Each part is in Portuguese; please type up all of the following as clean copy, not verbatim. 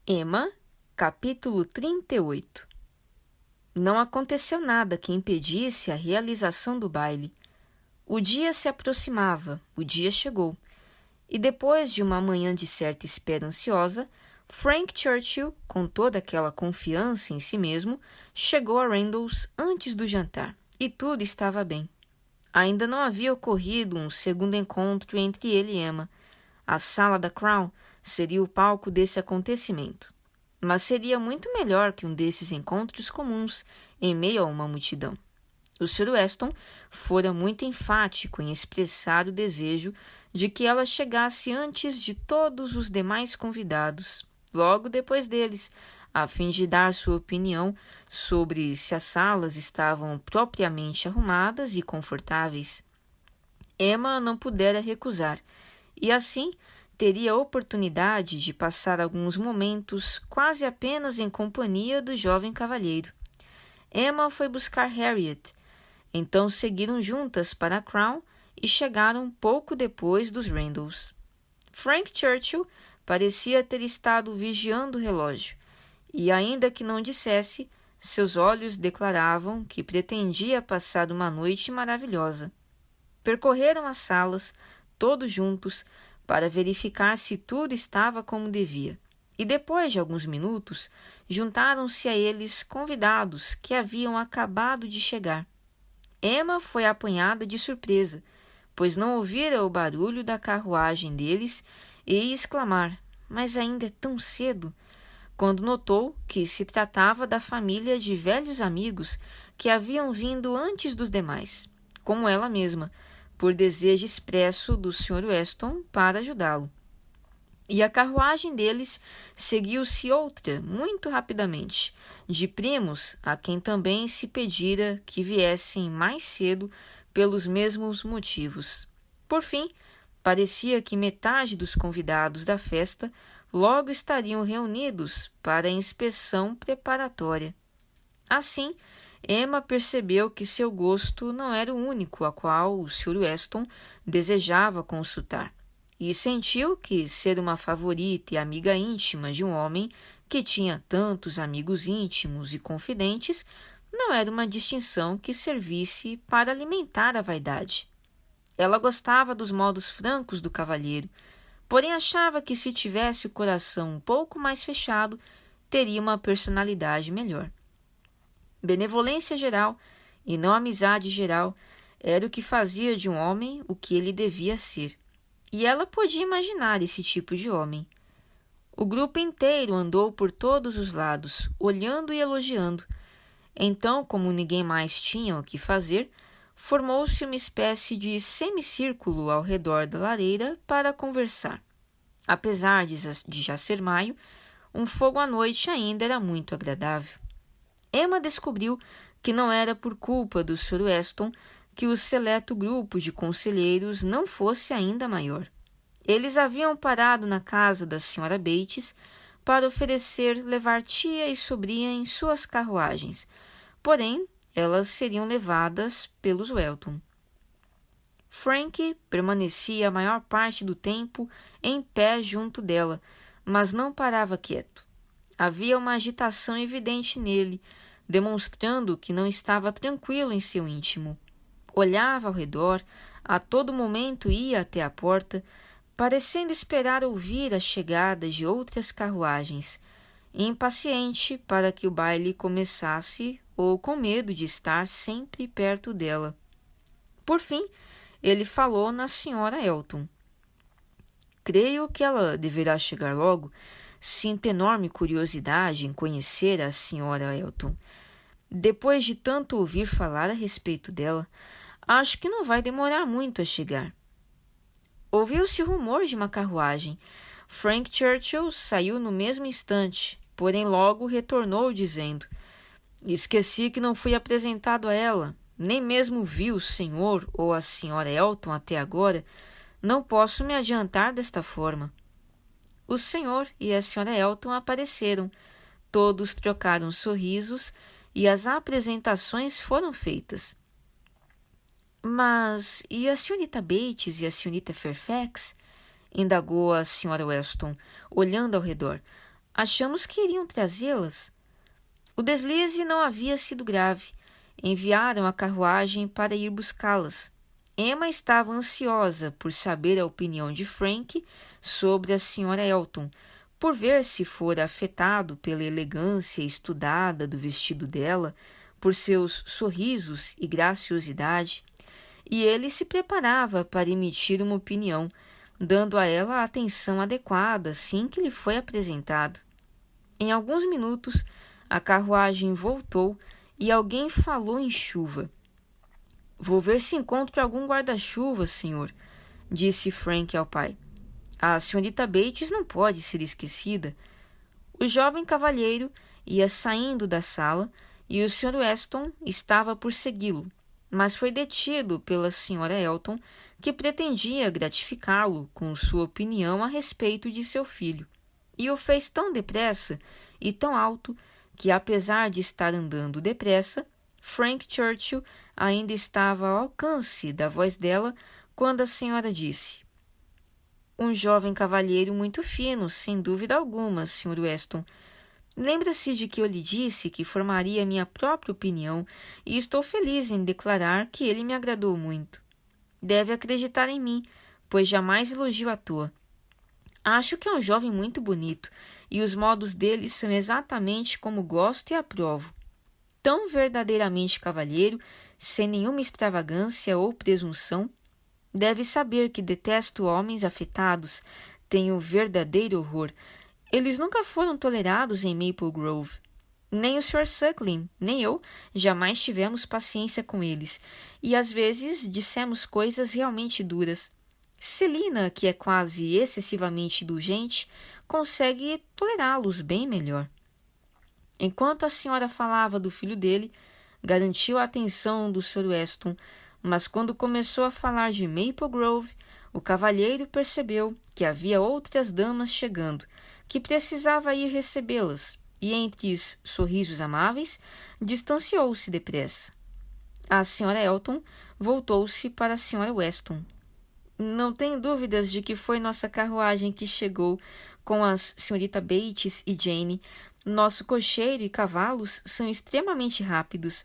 Emma, capítulo 38. Não aconteceu nada que impedisse a realização do baile. O dia se aproximava, o dia chegou, e depois de uma manhã de certa espera ansiosa, Frank Churchill, com toda aquela confiança em si mesmo, chegou a Randalls antes do jantar, e tudo estava bem. Ainda não havia ocorrido um segundo encontro entre ele e Emma. A sala da Crown seria o palco desse acontecimento. Mas seria muito melhor que um desses encontros comuns em meio a uma multidão. O Sr. Weston fora muito enfático em expressar o desejo de que ela chegasse antes de todos os demais convidados, logo depois deles, a fim de dar sua opinião sobre se as salas estavam propriamente arrumadas e confortáveis. Emma não pudera recusar, e assim teria a oportunidade de passar alguns momentos quase apenas em companhia do jovem cavalheiro. Emma foi buscar Harriet. Então seguiram juntas para a Crown e chegaram pouco depois dos Randalls. Frank Churchill parecia ter estado vigiando o relógio, e ainda que não dissesse, seus olhos declaravam que pretendia passar uma noite maravilhosa. Percorreram as salas, todos juntos, para verificar se tudo estava como devia. E depois de alguns minutos, juntaram-se a eles convidados que haviam acabado de chegar. Emma foi apanhada de surpresa, pois não ouvira o barulho da carruagem deles e ia exclamar, mas ainda é tão cedo, quando notou que se tratava da família de velhos amigos que haviam vindo antes dos demais, como ela mesma, por desejo expresso do Sr. Weston para ajudá-lo. E a carruagem deles seguiu-se outra muito rapidamente, de primos a quem também se pedira que viessem mais cedo pelos mesmos motivos. Por fim, parecia que metade dos convidados da festa logo estariam reunidos para a inspeção preparatória. Assim, Emma percebeu que seu gosto não era o único a qual o Sr. Weston desejava consultar, e sentiu que ser uma favorita e amiga íntima de um homem que tinha tantos amigos íntimos e confidentes não era uma distinção que servisse para alimentar a vaidade. Ela gostava dos modos francos do cavalheiro, porém achava que se tivesse o coração um pouco mais fechado, teria uma personalidade melhor. Benevolência geral, e não amizade geral, era o que fazia de um homem o que ele devia ser. E ela podia imaginar esse tipo de homem. O grupo inteiro andou por todos os lados, olhando e elogiando. Então, como ninguém mais tinha o que fazer, formou-se uma espécie de semicírculo ao redor da lareira para conversar. Apesar de já ser maio, um fogo à noite ainda era muito agradável. Emma descobriu que não era por culpa do Sr. Weston que o seleto grupo de conselheiros não fosse ainda maior. Eles haviam parado na casa da Sra. Bates para oferecer levar tia e sobrinha em suas carruagens, porém elas seriam levadas pelos Welton. Frank permanecia a maior parte do tempo em pé junto dela, mas não parava quieto. Havia uma agitação evidente nele, demonstrando que não estava tranquilo em seu íntimo. Olhava ao redor, a todo momento ia até a porta, parecendo esperar ouvir a chegada de outras carruagens, impaciente para que o baile começasse ou com medo de estar sempre perto dela. Por fim, ele falou na Sra. Elton. Creio que ela deverá chegar logo. Sinto enorme curiosidade em conhecer a Sra. Elton. Depois de tanto ouvir falar a respeito dela, acho que não vai demorar muito a chegar. Ouviu-se o rumor de uma carruagem. Frank Churchill saiu no mesmo instante, porém logo retornou dizendo: esqueci que não fui apresentado a ela, nem mesmo vi o senhor ou a Sra. Elton até agora. Não posso me adiantar desta forma. O senhor e a Sra. Elton apareceram. Todos trocaram sorrisos e as apresentações foram feitas. Mas e a senhorita Bates e a senhorita Fairfax? Indagou a Sra. Weston, olhando ao redor. Achamos que iriam trazê-las. O deslize não havia sido grave. Enviaram a carruagem para ir buscá-las. Emma estava ansiosa por saber a opinião de Frank sobre a Sra. Elton, por ver se fora afetado pela elegância estudada do vestido dela, por seus sorrisos e graciosidade, e ele se preparava para emitir uma opinião, dando a ela a atenção adequada assim que lhe foi apresentado. Em alguns minutos, a carruagem voltou e alguém falou em chuva. Vou ver se encontro algum guarda-chuva, senhor, disse Frank ao pai. A senhorita Bates não pode ser esquecida. O jovem cavalheiro ia saindo da sala e o Sr. Weston estava por segui-lo, mas foi detido pela Sra. Elton, que pretendia gratificá-lo com sua opinião a respeito de seu filho, e o fez tão depressa e tão alto que, apesar de estar andando depressa, Frank Churchill ainda estava ao alcance da voz dela quando a senhora disse: um jovem cavalheiro muito fino, sem dúvida alguma, Sr. Weston. Lembra-se de que eu lhe disse que formaria minha própria opinião e estou feliz em declarar que ele me agradou muito. Deve acreditar em mim, pois jamais elogio à toa. Acho que é um jovem muito bonito e os modos dele são exatamente como gosto e aprovo. Tão verdadeiramente cavalheiro, sem nenhuma extravagância ou presunção. Deve saber que detesto homens afetados, tenho verdadeiro horror. Eles nunca foram tolerados em Maple Grove. Nem o Sr. Suckling, nem eu, jamais tivemos paciência com eles, e às vezes dissemos coisas realmente duras. Celina, que é quase excessivamente indulgente, consegue tolerá-los bem melhor. Enquanto a senhora falava do filho dele, garantiu a atenção do Sr. Weston, mas quando começou a falar de Maple Grove, o cavalheiro percebeu que havia outras damas chegando, que precisava ir recebê-las, e entre os sorrisos amáveis, distanciou-se depressa. A Sra. Elton voltou-se para a Sra. Weston. Não tenho dúvidas de que foi nossa carruagem que chegou com as Srta. Bates e Jane. Nosso cocheiro e cavalos são extremamente rápidos.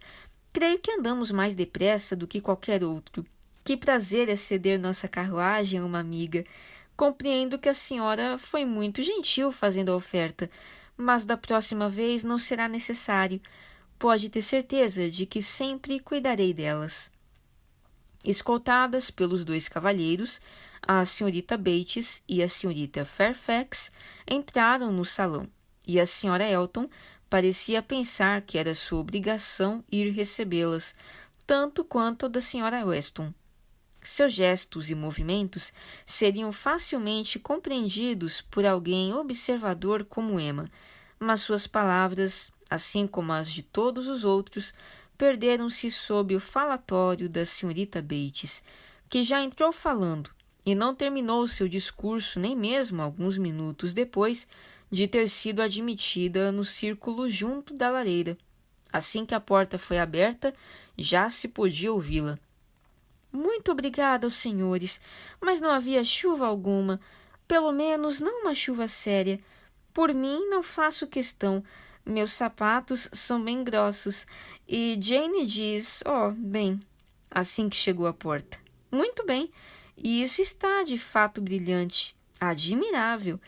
Creio que andamos mais depressa do que qualquer outro. Que prazer é ceder nossa carruagem a uma amiga. Compreendo que a senhora foi muito gentil fazendo a oferta, mas da próxima vez não será necessário. Pode ter certeza de que sempre cuidarei delas. Escoltadas pelos dois cavalheiros, a Srta. Bates e a Srta. Fairfax entraram no salão, e a Sra. Elton parecia pensar que era sua obrigação ir recebê-las, tanto quanto a da Sra. Weston. Seus gestos e movimentos seriam facilmente compreendidos por alguém observador como Emma, mas suas palavras, assim como as de todos os outros, perderam-se sob o falatório da Srta. Bates, que já entrou falando e não terminou seu discurso nem mesmo alguns minutos depois de ter sido admitida no círculo junto da lareira. Assim que a porta foi aberta, já se podia ouvi-la. Muito obrigada aos senhores, mas não havia chuva alguma, pelo menos não uma chuva séria. Por mim, não faço questão. Meus sapatos são bem grossos. E Jane diz, bem, assim que chegou à porta. Muito bem, e isso está de fato brilhante, admirável,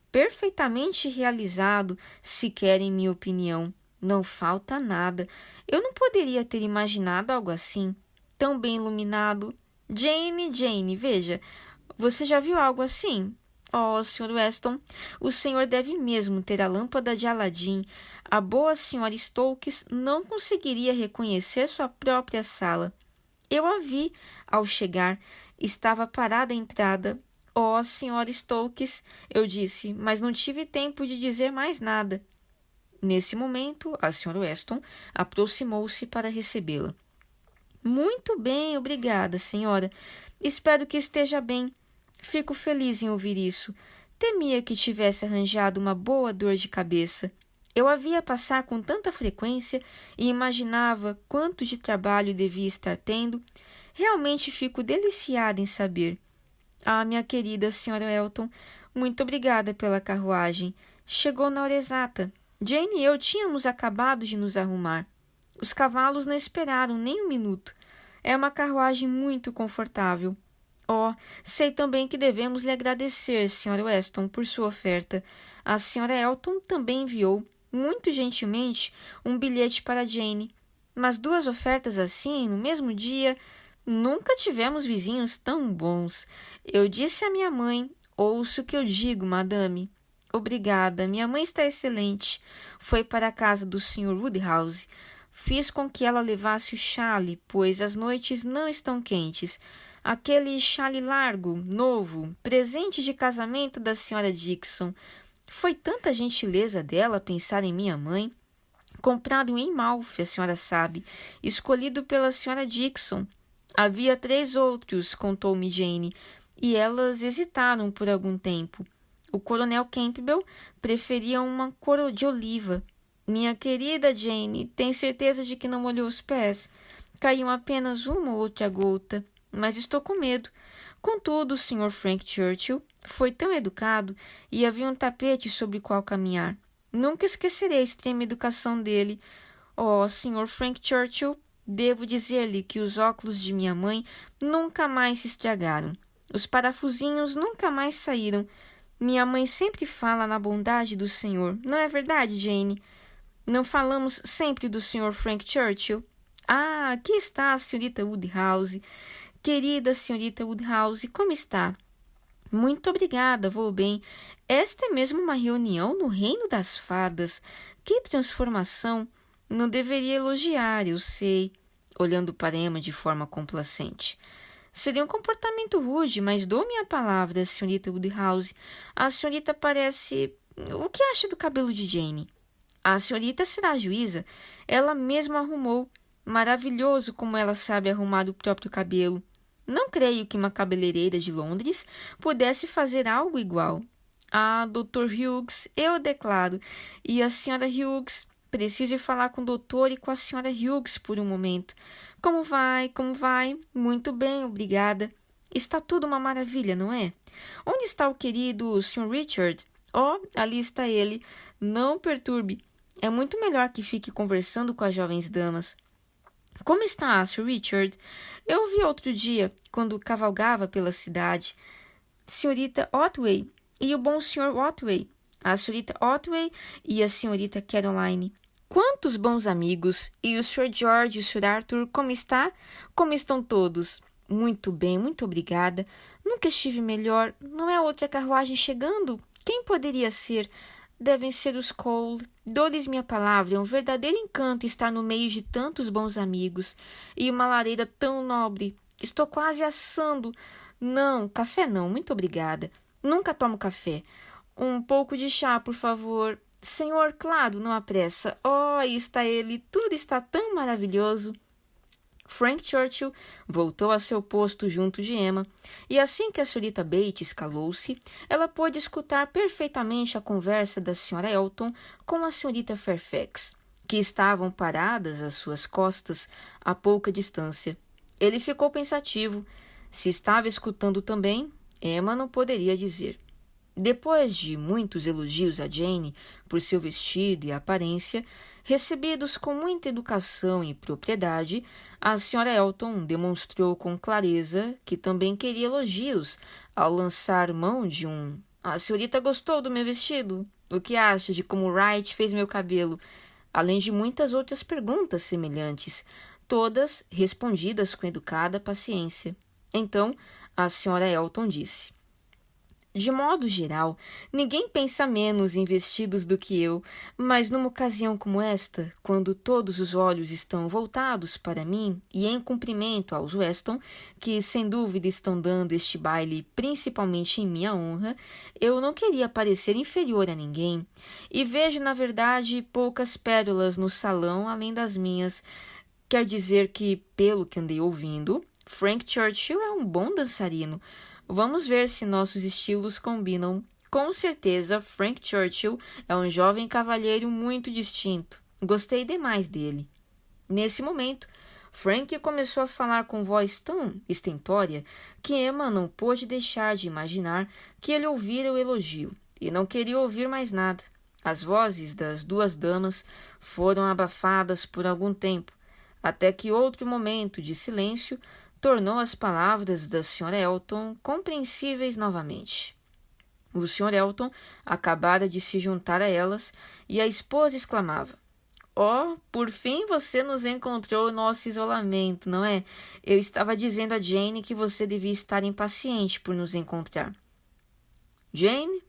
perfeitamente realizado, se querem minha opinião. Não falta nada. Eu não poderia ter imaginado algo assim, tão bem iluminado. Jane, veja, você já viu algo assim? Oh, Sr. Weston, o senhor deve mesmo ter a lâmpada de Aladim. A boa Sra. Stokes não conseguiria reconhecer sua própria sala. Eu a vi ao chegar. Estava parada à entrada. Oh, Sra. Stokes, eu disse, mas não tive tempo de dizer mais nada. Nesse momento, a Sra. Weston aproximou-se para recebê-la. Muito bem, obrigada, senhora. Espero que esteja bem. Fico feliz em ouvir isso. Temia que tivesse arranjado uma boa dor de cabeça. Eu a via passar com tanta frequência e imaginava quanto de trabalho devia estar tendo. Realmente fico deliciada em saber. Ah, minha querida Sra. Elton, muito obrigada pela carruagem. Chegou na hora exata. Jane e eu tínhamos acabado de nos arrumar. Os cavalos não esperaram nem um minuto. É uma carruagem muito confortável. Oh, sei também que devemos lhe agradecer, Sra. Weston, por sua oferta. A Sra. Elton também enviou, muito gentilmente, um bilhete para Jane. Mas 2 ofertas assim, no mesmo dia, nunca tivemos vizinhos tão bons. Eu disse à minha mãe, ouço o que eu digo, madame. Obrigada, minha mãe está excelente. Foi para a casa do Sr. Woodhouse. Fiz com que ela levasse o chale, pois as noites não estão quentes. Aquele chale largo, novo, presente de casamento da Sra. Dixon. Foi tanta gentileza dela pensar em minha mãe. Comprado em Malf, a senhora sabe, escolhido pela Sra. Dixon. Havia 3 outros, contou-me Jane, e elas hesitaram por algum tempo. O coronel Campbell preferia uma cor de oliva. Minha querida Jane, tem certeza de que não molhou os pés? Caiu apenas uma ou outra gota, mas estou com medo. Contudo, o Sr. Frank Churchill foi tão educado e havia um tapete sobre o qual caminhar. Nunca esquecerei a extrema educação dele. Oh, Sr. Frank Churchill, devo dizer-lhe que os óculos de minha mãe nunca mais se estragaram. Os parafusinhos nunca mais saíram. Minha mãe sempre fala na bondade do Senhor. Não é verdade, Jane? Não falamos sempre do Sr. Frank Churchill? Ah, aqui está a senhorita Woodhouse. Querida senhorita Woodhouse, como está? Muito obrigada, vou bem. Esta é mesmo uma reunião no reino das fadas. Que transformação! Não deveria elogiar, eu sei, olhando para Emma de forma complacente. Seria um comportamento rude, mas dou minha palavra, senhorita Woodhouse. A senhorita parece... O que acha do cabelo de Jane? A senhorita será a juíza. Ela mesma arrumou. Maravilhoso como ela sabe arrumar o próprio cabelo. Não creio que uma cabeleireira de Londres pudesse fazer algo igual. Ah, Dr. Hughes, eu declaro. E a Sra. Hughes? Preciso ir falar com o doutor e com a Sra. Hughes por um momento. Como vai? Como vai? Muito bem, obrigada. Está tudo uma maravilha, não é? Onde está o querido Sr. Richard? Oh, ali está ele. Não perturbe. É muito melhor que fique conversando com as jovens damas. Como está, Sr. Richard? Eu o vi outro dia, quando cavalgava pela cidade. Senhorita Otway e o bom Sr. Otway. A senhorita Otway e a senhorita Caroline. Quantos bons amigos! E o Sr. George e o Sr. Arthur, como está? Como estão todos? Muito bem, muito obrigada. Nunca estive melhor. Não é outra carruagem chegando? Quem poderia ser? Devem ser os Cole. Dou-lhes minha palavra, é um verdadeiro encanto estar no meio de tantos bons amigos. E uma lareira tão nobre. Estou quase assando. Não, café não, muito obrigada. Nunca tomo café. Um pouco de chá, por favor. Senhor, claro, não há pressa. Oh, aí está ele, tudo está tão maravilhoso. Frank Churchill voltou a seu posto junto de Emma, e assim que a senhorita Bates calou-se, ela pôde escutar perfeitamente a conversa da senhora Elton com a senhorita Fairfax, que estavam paradas às suas costas a pouca distância. Ele ficou pensativo. Se estava escutando também, Emma não poderia dizer. Depois de muitos elogios a Jane por seu vestido e aparência, recebidos com muita educação e propriedade, a senhora Elton demonstrou com clareza que também queria elogios ao lançar mão de um... A senhorita gostou do meu vestido? O que acha de como Wright fez meu cabelo? Além de muitas outras perguntas semelhantes, todas respondidas com educada paciência. Então, a senhora Elton disse: de modo geral, ninguém pensa menos em vestidos do que eu, mas numa ocasião como esta, quando todos os olhos estão voltados para mim e em cumprimento aos Weston, que sem dúvida estão dando este baile principalmente em minha honra, eu não queria parecer inferior a ninguém, e vejo, na verdade, poucas pérolas no salão além das minhas. Quer dizer que, pelo que andei ouvindo, Frank Churchill é um bom dançarino. Vamos ver se nossos estilos combinam. Com certeza, Frank Churchill é um jovem cavalheiro muito distinto. Gostei demais dele. Nesse momento, Frank começou a falar com voz tão estentória que Emma não pôde deixar de imaginar que ele ouvira o elogio e não queria ouvir mais nada. As vozes das duas damas foram abafadas por algum tempo, até que outro momento de silêncio tornou as palavras da Sra. Elton compreensíveis novamente. O Sr. Elton acabara de se juntar a elas e a esposa exclamava: "Oh, por fim você nos encontrou no nosso isolamento, não é? Eu estava dizendo a Jane que você devia estar impaciente por nos encontrar." "Jane?"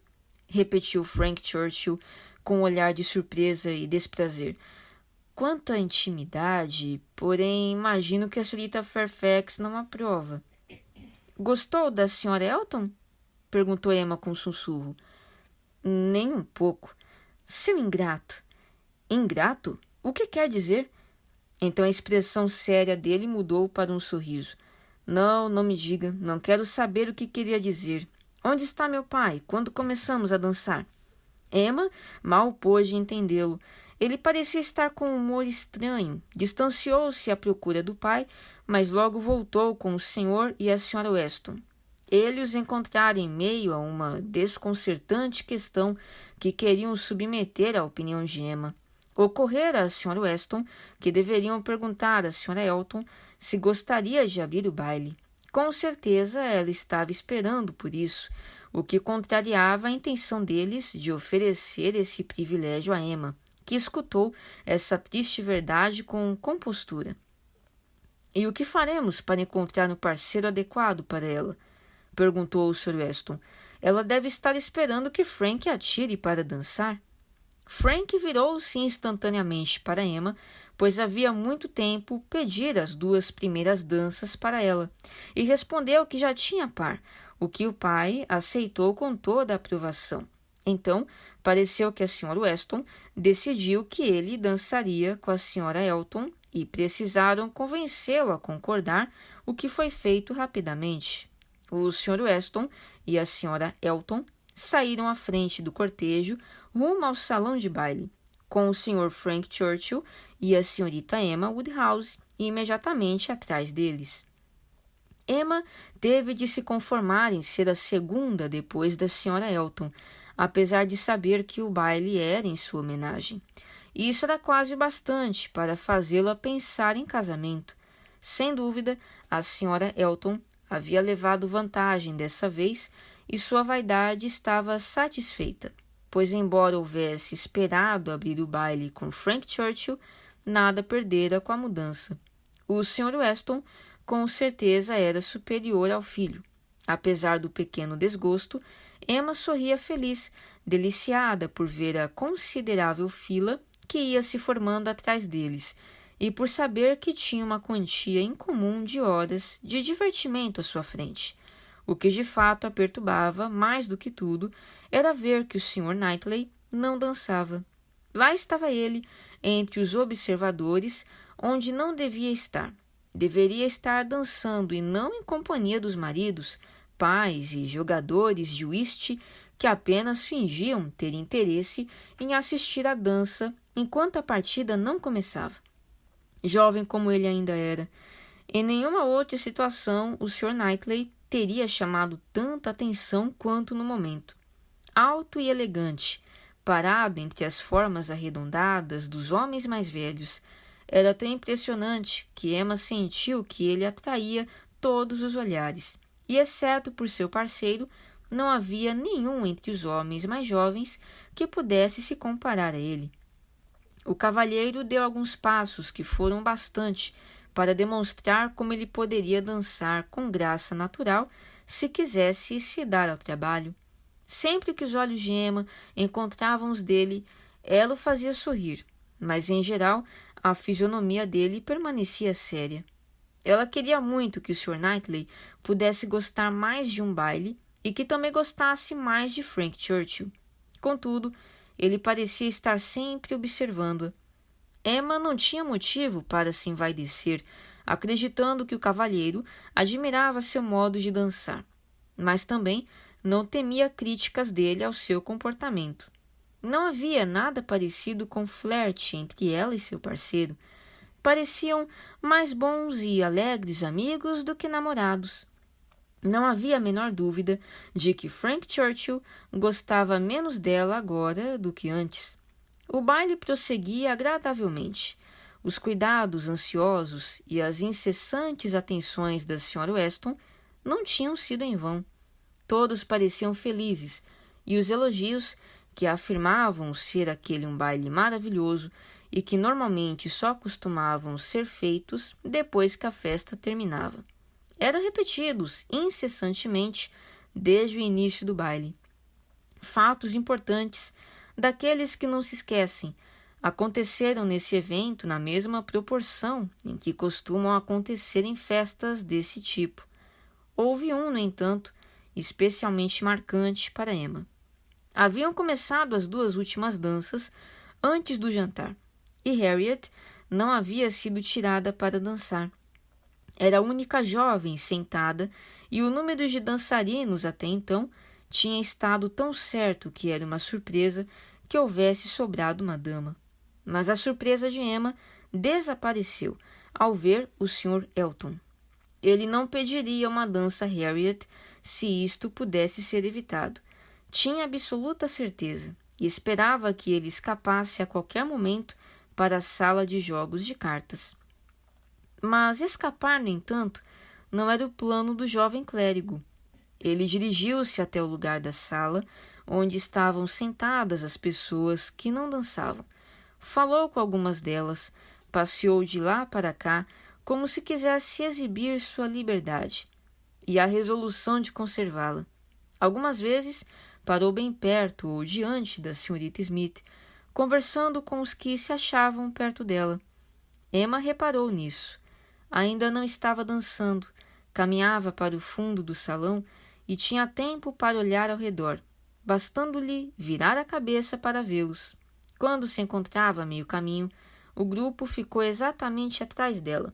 repetiu Frank Churchill com um olhar de surpresa e desprazer. "Quanta intimidade, porém imagino que a senhorita Fairfax não aprova." "Gostou da Sra. Elton?" perguntou Emma com um sussurro. "Nem um pouco. Seu ingrato." "Ingrato? O que quer dizer?" Então a expressão séria dele mudou para um sorriso. Não me diga. Não quero saber o que queria dizer. Onde está meu pai? Quando começamos a dançar?" Emma mal pôde entendê-lo. Ele parecia estar com um humor estranho. Distanciou-se à procura do pai, mas logo voltou com o senhor e a Sra. Weston. Ele os encontrara em meio a uma desconcertante questão que queriam submeter à opinião de Emma. Ocorrera à Sra. Weston que deveriam perguntar à Sra. Elton se gostaria de abrir o baile. Com certeza ela estava esperando por isso, o que contrariava a intenção deles de oferecer esse privilégio a Emma, que escutou essa triste verdade com compostura. "E o que faremos para encontrar um parceiro adequado para ela?" perguntou o Sr. Weston. "Ela deve estar esperando que Frank a tire para dançar." Frank virou-se instantaneamente para Emma, pois havia muito tempo pedira as duas primeiras danças para ela, e respondeu que já tinha par, o que o pai aceitou com toda a aprovação. Então, pareceu que a Sra. Weston decidiu que ele dançaria com a Sra. Elton e precisaram convencê-lo a concordar, o que foi feito rapidamente. O Sr. Weston e a Sra. Elton saíram à frente do cortejo rumo ao salão de baile, com o Sr. Frank Churchill e a senhorita Emma Woodhouse imediatamente atrás deles. Emma teve de se conformar em ser a segunda depois da Sra. Elton, apesar de saber que o baile era em sua homenagem. Isso era quase o bastante para fazê-la pensar em casamento. Sem dúvida, a Sra. Elton havia levado vantagem dessa vez e sua vaidade estava satisfeita, pois, embora houvesse esperado abrir o baile com Frank Churchill, nada perdera com a mudança. O Sr. Weston, com certeza, era superior ao filho. Apesar do pequeno desgosto, Emma sorria feliz, deliciada por ver a considerável fila que ia se formando atrás deles e por saber que tinha uma quantia incomum de horas de divertimento à sua frente. O que de fato a perturbava, mais do que tudo, era ver que o Sr. Knightley não dançava. Lá estava ele, entre os observadores, onde não devia estar. Deveria estar dançando e não em companhia dos maridos, pais e jogadores de whist que apenas fingiam ter interesse em assistir à dança enquanto a partida não começava. Jovem como ele ainda era, em nenhuma outra situação o Sr. Knightley teria chamado tanta atenção quanto no momento. Alto e elegante, parado entre as formas arredondadas dos homens mais velhos, era tão impressionante que Emma sentiu que ele atraía todos os olhares, e exceto por seu parceiro, não havia nenhum entre os homens mais jovens que pudesse se comparar a ele. O cavalheiro deu alguns passos que foram bastante para demonstrar como ele poderia dançar com graça natural se quisesse se dar ao trabalho. Sempre que os olhos de Emma encontravam os dele, ela o fazia sorrir, mas, em geral, a fisionomia dele permanecia séria. Ela queria muito que o Sr. Knightley pudesse gostar mais de um baile e que também gostasse mais de Frank Churchill. Contudo, ele parecia estar sempre observando-a. Emma não tinha motivo para se envaidecer, acreditando que o cavalheiro admirava seu modo de dançar, mas também não temia críticas dele ao seu comportamento. Não havia nada parecido com flerte entre ela e seu parceiro. Pareciam mais bons e alegres amigos do que namorados. Não havia a menor dúvida de que Frank Churchill gostava menos dela agora do que antes. O baile prosseguia agradavelmente. Os cuidados ansiosos e as incessantes atenções da Sra. Weston não tinham sido em vão. Todos pareciam felizes, e os elogios, que afirmavam ser aquele um baile maravilhoso e que normalmente só costumavam ser feitos depois que a festa terminava, eram repetidos incessantemente desde o início do baile. Fatos importantes, daqueles que não se esquecem, aconteceram nesse evento na mesma proporção em que costumam acontecer em festas desse tipo. Houve um, no entanto, especialmente marcante para Emma. Haviam começado as 2 últimas danças antes do jantar, e Harriet não havia sido tirada para dançar. Era a única jovem sentada, e o número de dançarinos até então tinha estado tão certo que era uma surpresa que houvesse sobrado uma dama. Mas a surpresa de Emma desapareceu ao ver o Sr. Elton. Ele não pediria uma dança a Harriet se isto pudesse ser evitado. Tinha absoluta certeza e esperava que ele escapasse a qualquer momento para a sala de jogos de cartas. Mas escapar, no entanto, não era o plano do jovem clérigo. Ele dirigiu-se até o lugar da sala onde estavam sentadas as pessoas que não dançavam. Falou com algumas delas, passeou de lá para cá, como se quisesse exibir sua liberdade e a resolução de conservá-la. Algumas vezes parou bem perto ou diante da senhorita Smith, conversando com os que se achavam perto dela. Emma reparou nisso. Ainda não estava dançando, caminhava para o fundo do salão e tinha tempo para olhar ao redor, bastando-lhe virar a cabeça para vê-los. Quando se encontrava a meio caminho, o grupo ficou exatamente atrás dela,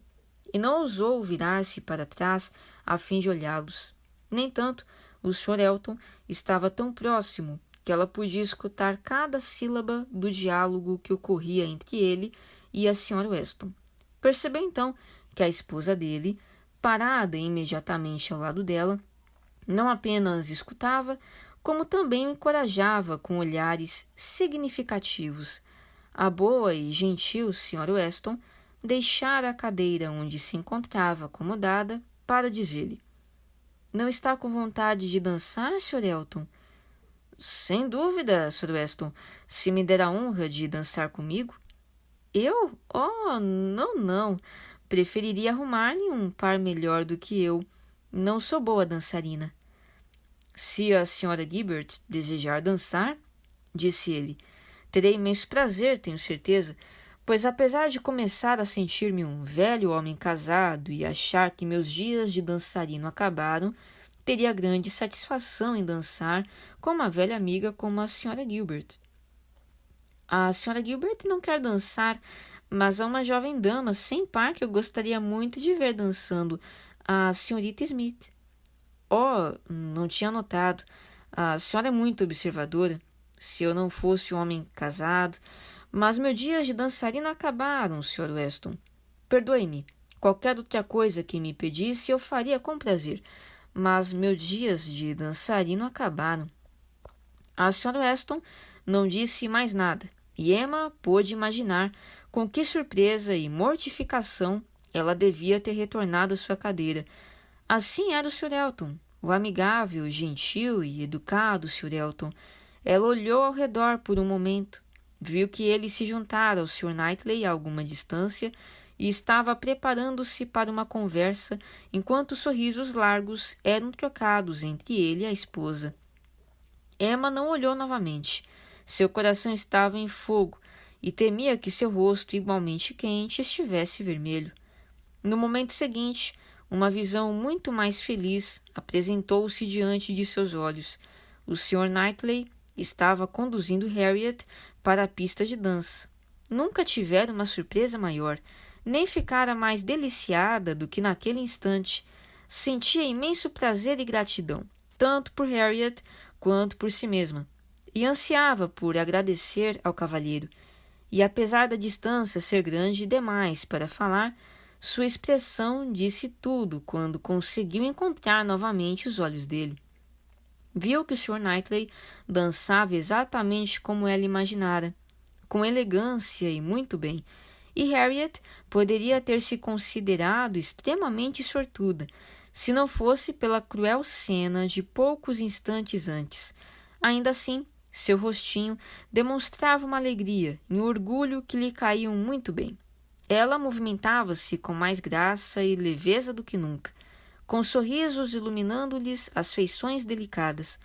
e não ousou virar-se para trás a fim de olhá-los. No entanto, o Sr. Elton estava tão próximo que ela podia escutar cada sílaba do diálogo que ocorria entre ele e a Sra. Weston. Percebeu então que a esposa dele, parada imediatamente ao lado dela, não apenas escutava, como também o encorajava com olhares significativos. A boa e gentil Sra. Weston deixara a cadeira onde se encontrava acomodada para dizer-lhe: "Não está com vontade de dançar, Sr. Elton?" "Sem dúvida, Sr. Weston, se me der a honra de dançar comigo." "Eu? Oh, não. Preferiria arrumar-lhe um par melhor do que eu. Não sou boa dançarina." "Se a Sra. Gilbert desejar dançar," disse ele, "terei imenso prazer, tenho certeza, pois apesar de começar a sentir-me um velho homem casado e achar que meus dias de dançarino acabaram, teria grande satisfação em dançar com uma velha amiga como a Sra. Gilbert." "A Sra. Gilbert não quer dançar, mas há uma jovem dama sem par que eu gostaria muito de ver dançando, a senhorita Smith." "Oh, não tinha notado. A senhora é muito observadora. Se eu não fosse um homem casado... Mas meus dias de dançarino acabaram, Sr. Weston. Perdoe-me. Qualquer outra coisa que me pedisse eu faria com prazer. Mas meus dias de dançarino acabaram." A Sra. Weston não disse mais nada, e Emma pôde imaginar com que surpresa e mortificação ela devia ter retornado à sua cadeira. Assim era o Sr. Elton, o amigável, gentil e educado Sr. Elton. Ela olhou ao redor por um momento, viu que ele se juntara ao Sr. Knightley a alguma distância e estava preparando-se para uma conversa enquanto sorrisos largos eram trocados entre ele e a esposa. Emma não olhou novamente. Seu coração estava em fogo e temia que seu rosto, igualmente quente, estivesse vermelho. No momento seguinte, uma visão muito mais feliz apresentou-se diante de seus olhos. O Sr. Knightley estava conduzindo Harriet para a pista de dança. Nunca tivera uma surpresa maior, nem ficara mais deliciada do que naquele instante. Sentia imenso prazer e gratidão, tanto por Harriet quanto por si mesma, e ansiava por agradecer ao cavalheiro. E apesar da distância ser grande demais para falar, Sua expressão disse tudo quando conseguiu encontrar novamente os olhos dele. Viu que o Sr. Knightley dançava exatamente como ela imaginara, com elegância e muito bem, e Harriet poderia ter se considerado extremamente sortuda, se não fosse pela cruel cena de poucos instantes antes. Ainda assim, seu rostinho demonstrava uma alegria e um orgulho que lhe caíam muito bem. Ela movimentava-se com mais graça e leveza do que nunca, com sorrisos iluminando-lhes as feições delicadas.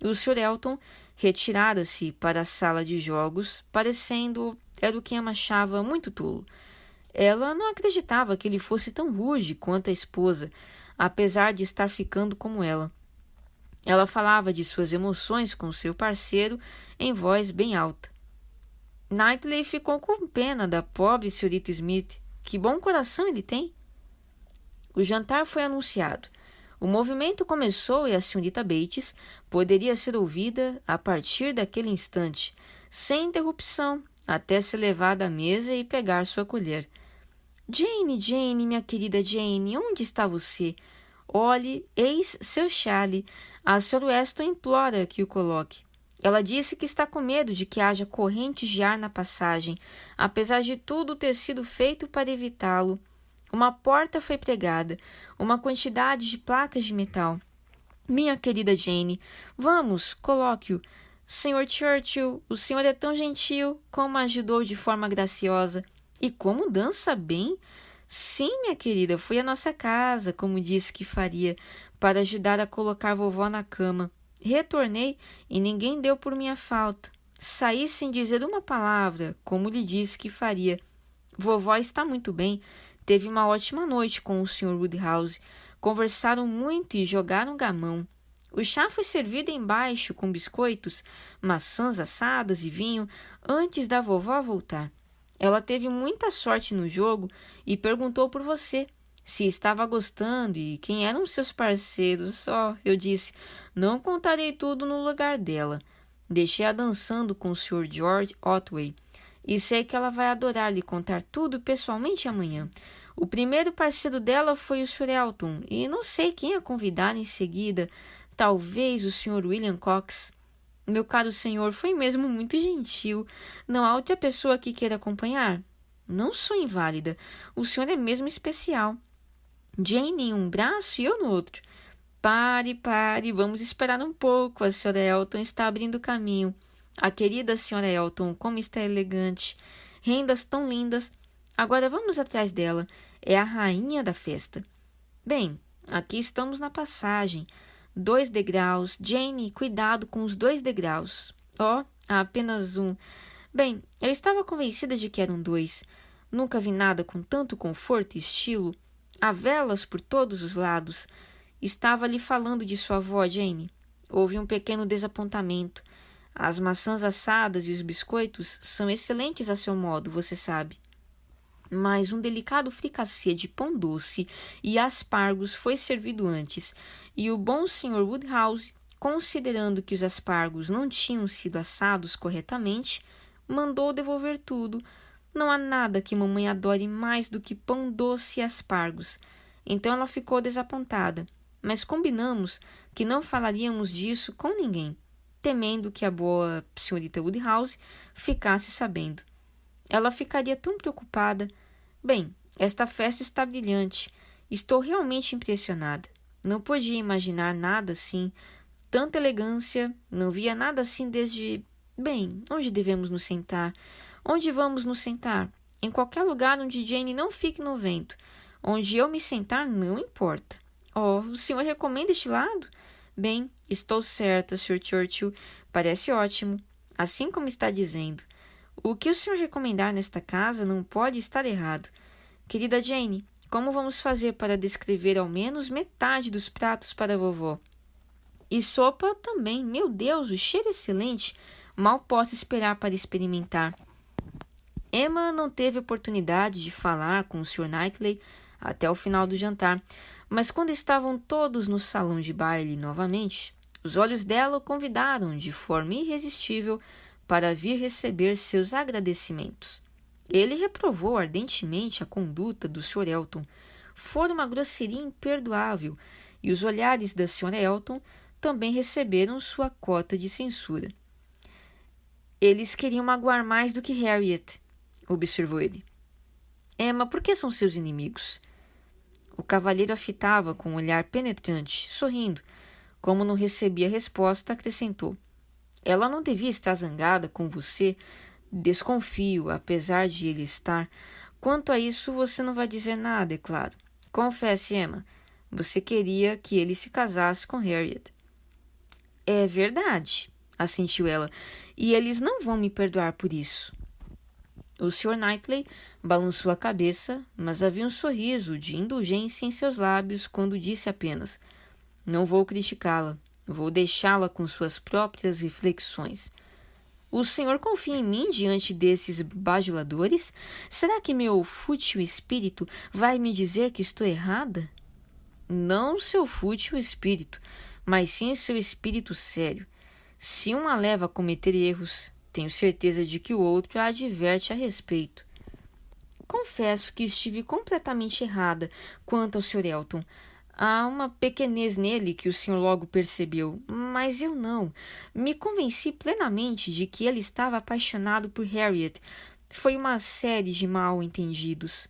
O Sr. Elton retirara-se para a sala de jogos, parecendo era o que Emma achava muito tolo. Ela não acreditava que ele fosse tão rude quanto a esposa, apesar de estar ficando como ela. Ela falava de suas emoções com seu parceiro em voz bem alta. Knightley ficou com pena da pobre senhorita Smith. Que bom coração ele tem! O jantar foi anunciado. O movimento começou e a senhorita Bates poderia ser ouvida a partir daquele instante, sem interrupção, até ser levada à mesa e pegar sua colher. Jane, Jane, minha querida Jane, onde está você? Olhe, eis seu chale. A Sra. Weston implora que o coloque. Ela disse que está com medo de que haja correntes de ar na passagem, apesar de tudo ter sido feito para evitá-lo. Uma porta foi pregada, uma quantidade de placas de metal. Minha querida Jane, vamos, coloque-o. Sr. Churchill, o senhor é tão gentil, como ajudou de forma graciosa. E como dança bem! Sim, minha querida, fui à nossa casa, como disse que faria, para ajudar a colocar vovó na cama. Retornei e ninguém deu por minha falta. Saí sem dizer uma palavra, como lhe disse que faria. Vovó está muito bem. Teve uma ótima noite com o Sr. Woodhouse. Conversaram muito e jogaram gamão. O chá foi servido embaixo com biscoitos, maçãs assadas e vinho antes da vovó voltar. Ela teve muita sorte no jogo e perguntou por você, se estava gostando e quem eram seus parceiros. Eu disse, não contarei tudo no lugar dela. Deixei-a dançando com o Sr. George Otway e sei que ela vai adorar lhe contar tudo pessoalmente amanhã. O primeiro parceiro dela foi o Sr. Elton e não sei quem a convidar em seguida, talvez o Sr. William Cox. Meu caro senhor, foi mesmo muito gentil. Não há outra pessoa que queira acompanhar? Não sou inválida. O senhor é mesmo especial. Jane em um braço e eu no outro. Pare, vamos esperar um pouco. A Sra. Elton está abrindo caminho. A querida Sra. Elton, como está elegante. Rendas tão lindas. Agora vamos atrás dela. É a rainha da festa. Bem, aqui estamos na passagem. 2 degraus. Jane, cuidado com os 2 degraus. Há apenas um. Bem, eu estava convencida de que eram 2. Nunca vi nada com tanto conforto e estilo. Há velas por todos os lados. Estava lhe falando de sua avó, Jane. Houve um pequeno desapontamento. As maçãs assadas e os biscoitos são excelentes a seu modo, você sabe. Mas um delicado fricassê de pão doce e aspargos foi servido antes, e o bom Sr. Woodhouse, considerando que os aspargos não tinham sido assados corretamente, mandou devolver tudo. Não há nada que mamãe adore mais do que pão doce e aspargos. Então ela ficou desapontada, mas combinamos que não falaríamos disso com ninguém, temendo que a boa senhorita Woodhouse ficasse sabendo. Ela ficaria tão preocupada. Bem, esta festa está brilhante. Estou realmente impressionada. Não podia imaginar nada assim. Tanta elegância. Não via nada assim desde... Bem, onde devemos nos sentar? Onde vamos nos sentar? Em qualquer lugar onde Jane não fique no vento. Onde eu me sentar não importa. O senhor recomenda este lado? Bem, estou certa, Sr. Churchill. Parece ótimo. Assim como está dizendo. O que o senhor recomendar nesta casa não pode estar errado. Querida Jane, como vamos fazer para descrever ao menos metade dos pratos para a vovó? E sopa também. Meu Deus, o cheiro é excelente. Mal posso esperar para experimentar. Emma não teve oportunidade de falar com o Sr. Knightley até o final do jantar, mas quando estavam todos no salão de baile novamente, os olhos dela o convidaram de forma irresistível para vir receber seus agradecimentos. Ele reprovou ardentemente a conduta do Sr. Elton. Fora uma grosseria imperdoável, e os olhares da Sra. Elton também receberam sua cota de censura. Eles queriam magoar mais do que Harriet, observou ele. Emma, por que são seus inimigos? O cavalheiro a fitava com um olhar penetrante, sorrindo. Como não recebia resposta, acrescentou. Ela não devia estar zangada com você. Desconfio, apesar de ele estar. Quanto a isso, você não vai dizer nada, é claro. Confesse, Emma. Você queria que ele se casasse com Harriet. É verdade, assentiu ela, e eles não vão me perdoar por isso. O Sr. Knightley balançou a cabeça, mas havia um sorriso de indulgência em seus lábios quando disse apenas: não vou criticá-la, vou deixá-la com suas próprias reflexões. O senhor confia em mim diante desses bajuladores? Será que meu fútil espírito vai me dizer que estou errada? Não seu fútil espírito, mas sim seu espírito sério. Se um a leva a cometer erros, tenho certeza de que o outro a adverte a respeito. Confesso que estive completamente errada quanto ao Sr. Elton. Há uma pequenez nele que o senhor logo percebeu, mas eu não. Me convenci plenamente de que ele estava apaixonado por Harriet. Foi uma série de mal-entendidos.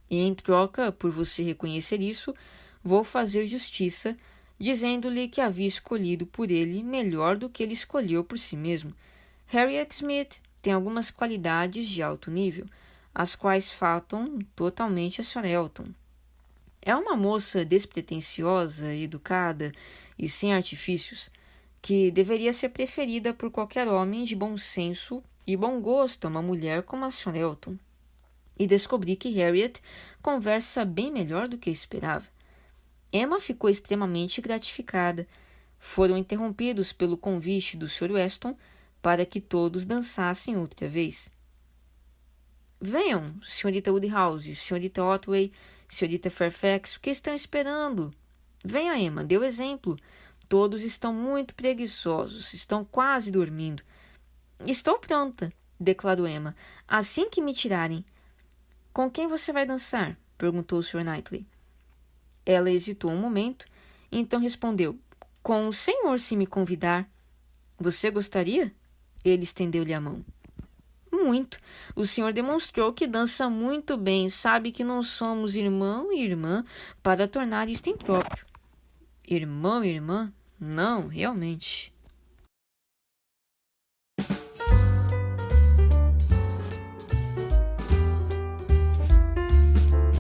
E em troca, por você reconhecer isso, vou fazer justiça, dizendo-lhe que havia escolhido por ele melhor do que ele escolheu por si mesmo. Harriet Smith tem algumas qualidades de alto nível, as quais faltam totalmente a Sr. Elton. É uma moça despretensiosa, educada e sem artifícios, que deveria ser preferida por qualquer homem de bom senso e bom gosto a uma mulher como a Sr. Elton. E descobri que Harriet conversa bem melhor do que eu esperava. Emma ficou extremamente gratificada. Foram interrompidos pelo convite do Sr. Weston para que todos dançassem outra vez. Venham, Srta. Woodhouse, Srta. Otway, Srta. Fairfax, o que estão esperando? Venha, Emma, dê o exemplo. Todos estão muito preguiçosos, estão quase dormindo. Estou pronta, declarou Emma, assim que me tirarem. Com quem você vai dançar? Perguntou o Sr. Knightley. Ela hesitou um momento, então respondeu, com o senhor se me convidar. Você gostaria? Ele estendeu-lhe a mão. Muito. O senhor demonstrou que dança muito bem. Sabe que não somos irmão e irmã para tornar isto impróprio. Irmão e irmã? Não, realmente.